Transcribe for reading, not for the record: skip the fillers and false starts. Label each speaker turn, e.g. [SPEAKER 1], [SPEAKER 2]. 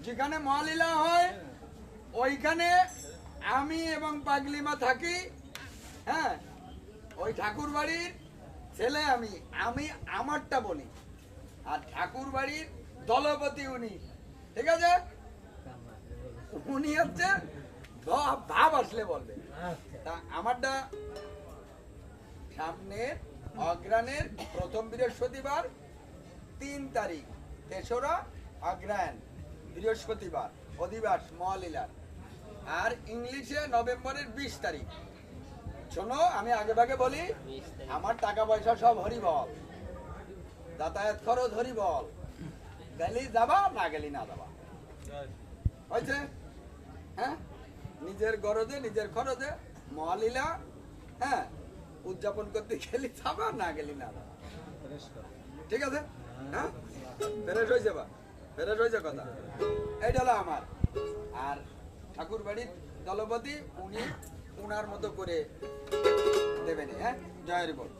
[SPEAKER 1] যেখানে মহালীলা হয় ওইখানে আমি এবং পাগলিমা থাকি। হ্যাঁ, ওই ঠাকুর বাড়ির ছেলে আমি আমি আমারটা বলি, আর ঠাকুর বাড়ির দলপতি উনি। ঠিক আছে, উনি হচ্ছে ভাব আসলে বলবে। তা আমারটা সামনের অগ্রাণের প্রথম বৃহস্পতিবার 3 তারিখ, 3রা অগ্রায়ণ বৃহস্পতিবার, অধিবাস মহালীলার। আর ইংলিশে নভেম্বরের 20 তারিখ। শোনো, আমি আগে ভাগে বলি, আমার টাকা পয়সা সব হরিবল, যাতায়াত খরচ হরিবল, গেলি যাবা, না গেলি না যাবা, হয়েছে? হ্যাঁ, নিজের গরজে নিজের খরচে মহালীলা, হ্যাঁ, উদযাপন করতে গেলি যাবা, না গেলি না যাবা। ঠিক আছে? হ্যাঁ, ফেরেশ হয়েছে বা ফেরেশ হয়েছে কথা। এইটা হলো আমার। আর ঠাকুর বাড়ির দলপতি উনি উনার মতো করে দেবেন। হ্যাঁ, জয়ের বল।